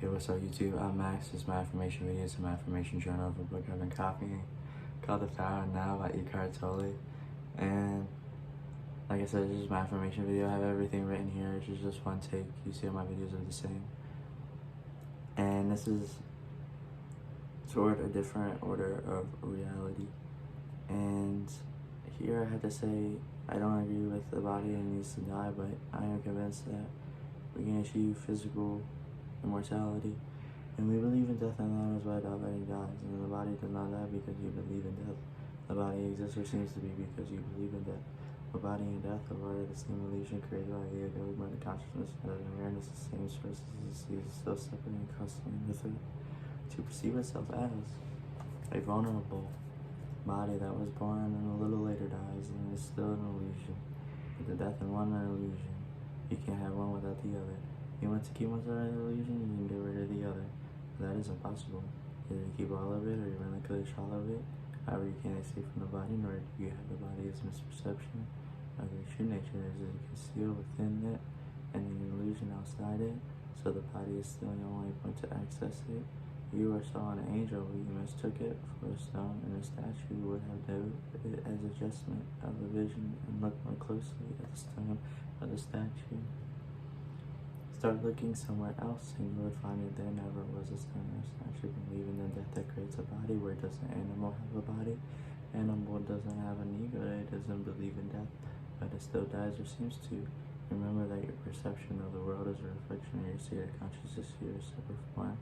Hey, what's up YouTube? I'm Max. This is my affirmation video. It's my affirmation journal of a book I've been copying called The Power of Now by Eckhart Tolle. And like I said, this is my affirmation video. I have everything written here. It's just one take. You see all my videos are the same. And this is toward a different order of reality. And here I had to say, I don't agree with the body and needs to die, but I am convinced that we can achieve physical immortality. And we believe in death, and that is why the body dies. And the body does not die because you believe in death. The body exists or seems to be because you believe in death. The body and death are part of the same illusion created by the ego, but the consciousness that awareness is the same source as the seed is still separate and constantly with it. To perceive itself as a vulnerable body that was born and a little later dies and is still an illusion. With the death in one an illusion, you can't have one without the other. You want to keep one side of the illusion, you can get rid of the other. But that is impossible. Either you keep all of it or you relinquish all of it. However, you can't escape from the body, nor do you have the body's misperception of your true nature as it is concealed within it and an illusion outside it, so the body is still the only point to access it. You or saw an angel, but you mistook it for a stone, and a statue would have noted it as adjustment of the vision and looked more closely at the stone of the statue. Start looking somewhere else and you would find that there never was a stone or statue. Believe in the death that creates a body. Where does an animal have a body? Animal doesn't have an ego, it doesn't believe in death, but it still dies or seems to. Remember that your perception of the world is a reflection of your state of consciousness, your separate form.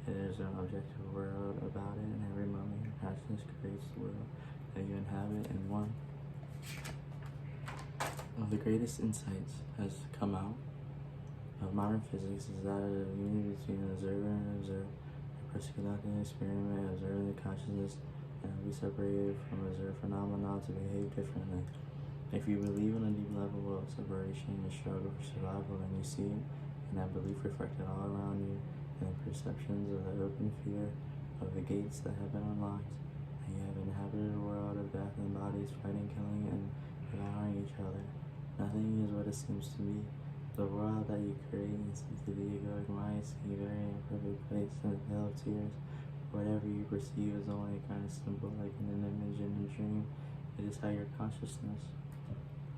It is an objective world about it, and every moment your consciousness creates the world that you inhabit, and one of the greatest insights has come out of modern physics is that of the unity between an observer and an observed. A person conducting an experiment, observing the consciousness, and be separated from observed phenomena to behave differently. If you believe in a deep level of separation and struggle for survival, then you see it, and that belief reflected all around you, and the perceptions of the open fear of the gates that have been unlocked, and you have inhabited a world of death and bodies fighting, killing, and devouring each other. Nothing is what it seems to be. The world that you create and seek to the egoic mind seems a very imperfect place in the veil of tears. Whatever you perceive is only a kind of symbol, like in an image in a dream. It is how your consciousness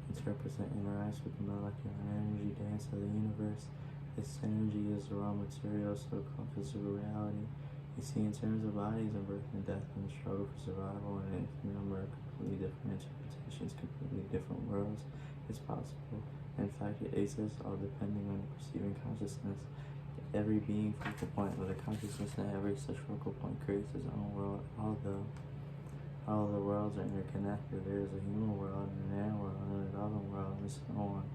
interprets and interacts with the molecular energy dance of the universe. This energy is the raw material, so-called physical reality. You see in terms of bodies and birth and death and the struggle for survival, and an infinite number of completely different interpretations, completely different worlds is possible. In fact, it exists, all depending on the perceiving consciousness. Every being focal point with a consciousness at every such focal point creates its own world. Although all the worlds are interconnected, there is a human world, and an air world, and a dolphin world, and so on.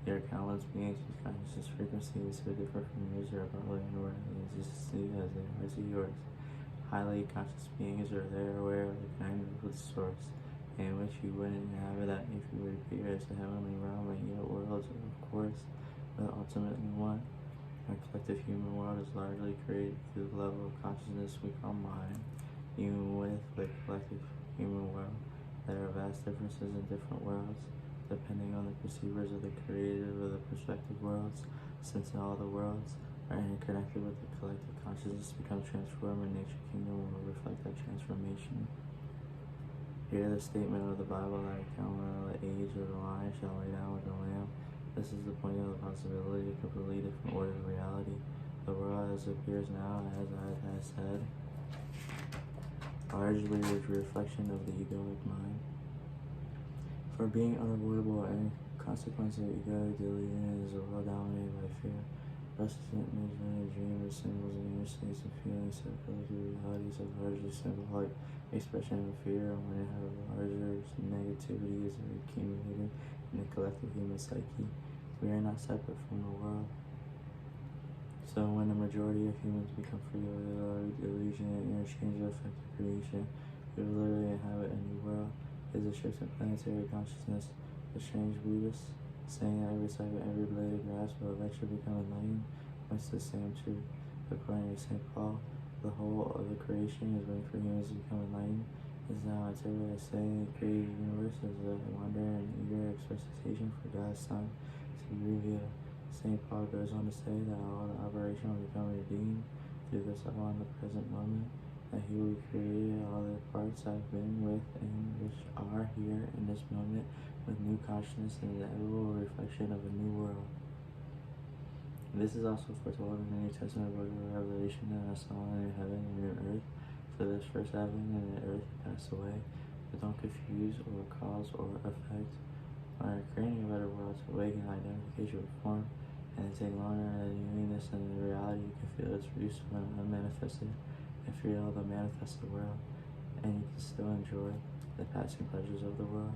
There are countless beings whose consciousness frequency is so different from yours or probably unaware of the existence as they are to yours. Highly conscious beings are there aware of the kind of source, in which you wouldn't inhabit that if you were to appear as a heavenly realm, and yet worlds are of course, but ultimately one. Our collective human world is largely created through the level of consciousness we call mind. Even with the collective human world, there are vast differences in different worlds, depending on the perceivers of the creative or the perspective worlds. Since all the worlds are interconnected with the collective consciousness become transformed, and nature kingdom will reflect that transformation. Hear the statement of the Bible that account the age of the lion shall lay down with the lamb. This is the point of the possibility of a completely different order of reality. The world as it appears now, as I have said, largely is a reflection of the egoic mind. For being unavoidable and consequence of egoic delusion is a world dominated by fear. Restless imagery and dream of symbols and inner states and feelings of collective realities of largely symbolic expression of fear, and when it has larger negativity is accumulated in the collective human psyche. We are not separate from the world. So when the majority of humans become free of the illusion and interchange of effective creation, we will literally inhabit a new world. It is a shift in planetary consciousness. The strange Buddhists saying that every cycle, every blade of grass will eventually become enlightened, points to the same truth. According to St. Paul, the whole of the creation is waiting for humans to become enlightened. Is now interpreted as saying the created universe is a wonder and eager expectation for God's Son to be revealed. St. Paul goes on to say that all the separation will become redeemed through this level in the present moment, that he will create all the parts I've been with and which are here in this moment with new consciousness and the inevitable reflection of a new world. This is also foretold in the New Testament book of Revelation, that I saw a new heaven and a new earth, for this first heaven and the earth passed away, but don't confuse or cause or effect. When creating a better world to awaken identification with form, and to take longer than doing this in the reality, you can feel its roots when unmanifested and feel the manifested world, and you can still enjoy the passing pleasures of the world.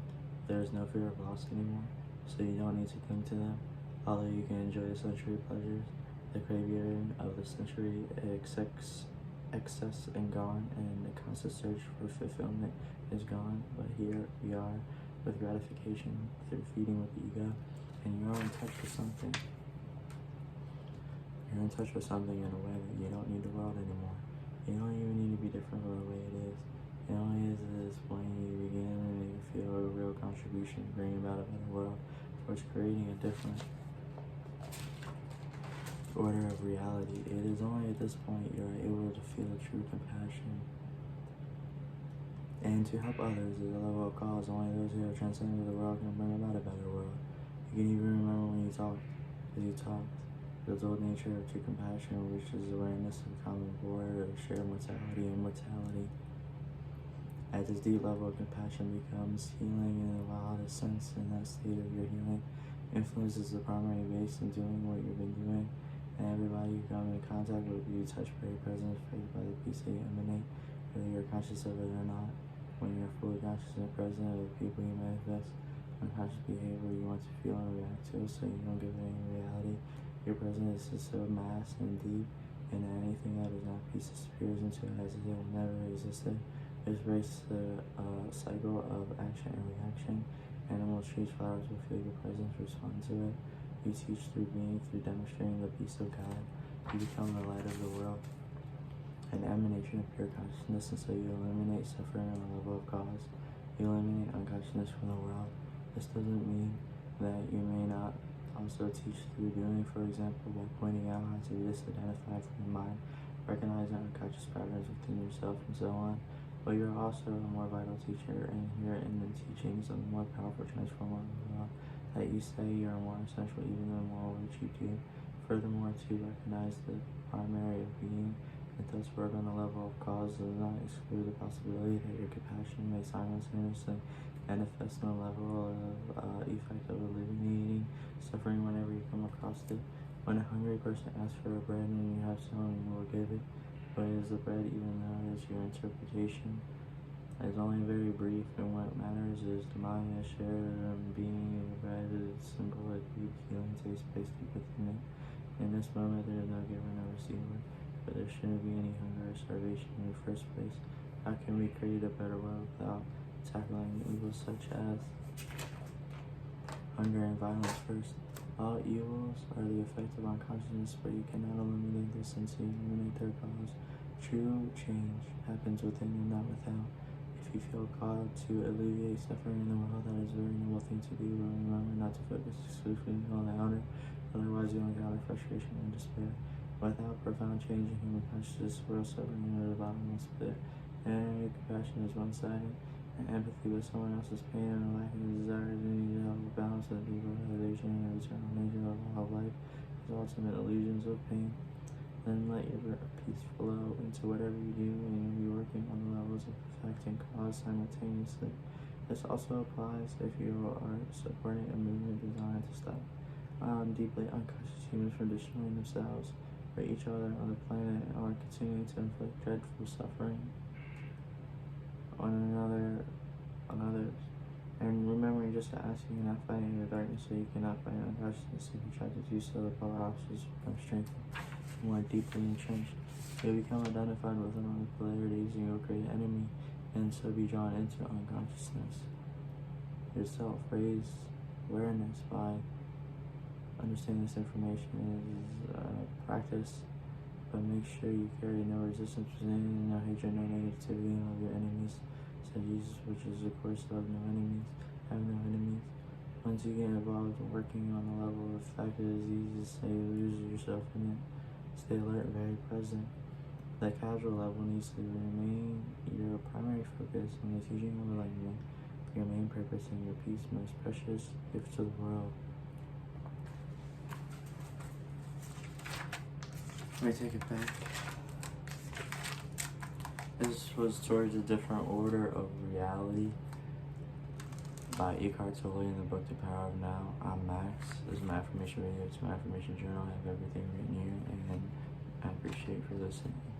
There is no fear of loss anymore, so you don't need to cling to them. Although you can enjoy the sensory pleasures, the craving of the sensory excess and gone, and the constant search for fulfillment is gone. But here we are with gratification through feeding with the ego, and you're in touch with something. You're in touch with something in a way that you don't need the world anymore. You don't even need to be different from the way it is. It only is at this point you begin and you feel a real contribution to bring about a better world towards creating a different order of reality. It is only at this point you are able to feel true compassion and to help others at a level of cause. Only those who have transcended the world can bring about a better world. You can even remember when you talked, as you talked. The old nature of true compassion, which is awareness of common border of shared mortality and mortality. At this deep level of compassion becomes healing in the wildest sense, and that state of your healing influences the primary base in doing what you've been doing, and everybody you come in contact with you touch very present, affected by the peace that you emanate, whether you're conscious of it or not. When you're fully conscious and present of the people you manifest, unconscious behavior you want to feel and react to, so you don't give it any reality. Your presence is so mass and deep, and anything that is not peace disappears into it as if it never existed. This breaks the cycle of action and reaction. Animals, trees, flowers will feel your presence, respond to it. You teach through being, through demonstrating the peace of God. You become the light of the world, an emanation of pure consciousness, and so you eliminate suffering on the level of cause. You eliminate unconsciousness from the world. This doesn't mean that you may not also teach through doing, for example, by pointing out how to disidentify from your mind, recognizing unconscious patterns within yourself, and so on. But you're also a more vital teacher, and here in the teachings of the more powerful transformer of the world, that you say you are more essential even the more which you do. Furthermore, to recognize the primary of being, and thus work on the level of cause does not exclude the possibility that your compassion may simultaneously manifest on the level of effect of eliminating suffering whenever you come across it. When a hungry person asks for a bread and you have some, you will give it. But it is the bread, even though it is your interpretation. It is only very brief, and what matters is the mind as shared being, and the bread is simple, a deep healing taste placed deep within it. In this moment, there is no giver, no receiver, but there shouldn't be any hunger or starvation in the first place. How can we create a better world without tackling evils such as hunger and violence first? All evils are the effect of unconsciousness, but you cannot eliminate this until you eliminate their cause. True change happens within and not without. If you feel called to alleviate suffering in the world, that is a very noble thing to do, but remember not to focus exclusively on the outer, otherwise you'll encounter frustration and despair. Without profound change in human consciousness, world suffering is the bottomless pit. And compassion is one-sided, and empathy with someone else's pain and lacking the desire to need to help balance the deeper elevation and eternal nature of all life as ultimate illusions of pain. Then let your peace flow into whatever you do, and you'll be working on the levels of effect and cause simultaneously. This also applies if you are supporting a movement designed to stop deeply unconscious humans from destroying themselves or each other on the planet, or continuing to inflict dreadful suffering on others. And remembering just to ask, you cannot fight in the darkness, so you cannot fight unconsciousness. If you try to do so, the polar opposites become strengthened, more deeply entrenched. You'll become identified with them on the polarities, and you'll create an enemy, and so be drawn into unconsciousness. Yourself, raise awareness by understanding this information is practice, but make sure you carry no resistance within, no hatred, no negativity of your enemies, said Jesus, which is of course love no enemies, have no enemies. Once you get involved in working on the level of fact, it is easy to say lose yourself in it. Stay stay alert, very present. The casual level needs to remain your primary focus on the teaching of enlightenment, your main purpose and your peace, most precious gift to the world. Let me take it back. This was Towards a Different Order of Reality by Eckhart Tolle in the book The Power of Now. I'm Max. This is my affirmation video. It's my affirmation journal. I have everything written here, and I appreciate you for listening.